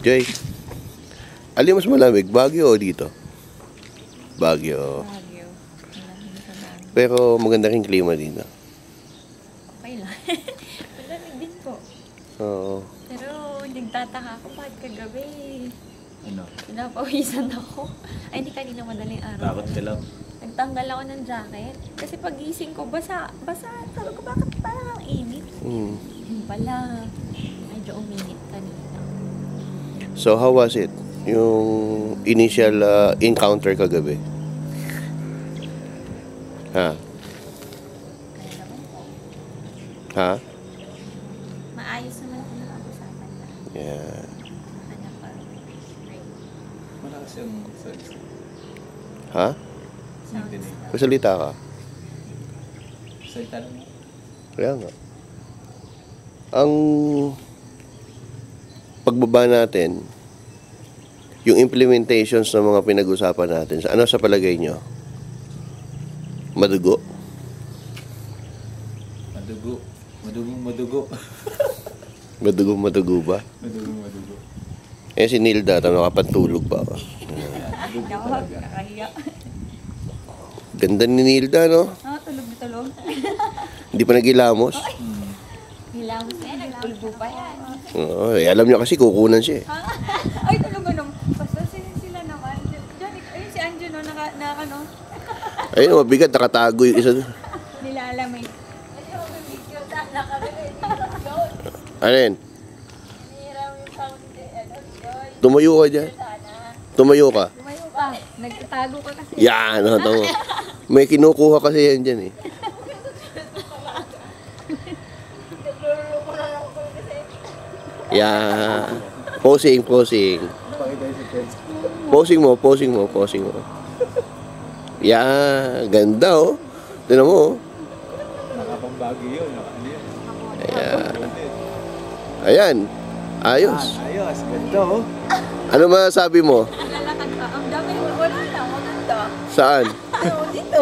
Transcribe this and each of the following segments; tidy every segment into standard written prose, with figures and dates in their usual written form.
Jay, alin mas malamig? Baguio o dito? Baguio. Baguio. Pero maganda rin klima dito. Okay lang. Malamig din po. Oo. Pero nagtataka ako bakit kagabi. Ano? Pinapawisan ako. Ay, hindi kanina madaling araw. Takot ka lang. Nagtanggal ako ng jacket. Kasi pagising ko, basa. Sabi ko, bakit parang ang init? Yung pala, medyo uminit kanina. So how was it? Yung initial encounter kagabi? Ha? Ano naman po? Ha? Maayos naman kung nakag-usapan na. Yeah. Ano pa? Right. Malakas yung sex. Ha? Sounds Hindi. lang. Pasalita ka. Salita lang mo. Kaya nga. Ang pagbaba natin, yung implementations ng mga pinag-usapan natin, ano sa palagay nyo? Madugo? Madugo. Madugong madugo. Madugo ba? Madugong madugo. Eh si Nilda, nakapantulog pa ako. Nawag, nakahiya. Ganda ni Nilda, no? Tulog na tulog. Hindi pa nagilamos. Hilamos na yan, nagpulbo pa yan. Oo, alam niya kasi kukunan siya eh. Ay, talaga naman. Basta sila naman. Diyan, ayun si Anjo, no, ano, Ayun, mabigat, nakatago yung isa. nilalamay. Ay, ako may video, nakabili. Ano yun? Hiniram yung fountain, Joy. Tumayo ka dyan. Tumayo ka. Lumayo ka. Nagtatago ka kasi. Yan, tama. May kinukuha kasi yan dyan eh. Yeah. Posing. Pakita yung si Ted. Posing mo. Yeah, ganda oh. Tignan mo oh. Nakapambagi yun. Ano yun? Ayan. Ayos. Ayos. Ganda oh. Ano masasabi mo? Lalakad ka. Ang dami, wala na. Maganda. Saan? Ano, dito.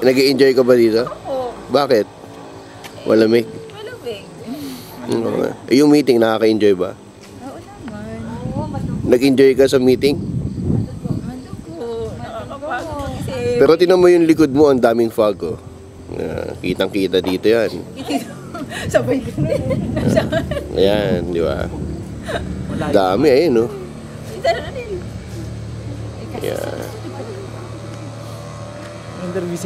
Nag-i-enjoy ka ba dito? Oo. Bakit? Malamig. Malubig. Yung meeting, nakaka-enjoy ba? Oo naman. Oo, madugo. Nag-enjoy ka sa meeting? Madugo. Kasi, Pero tinan mo yung likod mo, ang daming fog oh. Kitang-kita dito yan. sabay ka na. Ayan, di ba? Dami, ayun oh. Isa na rin. Yeah. Interview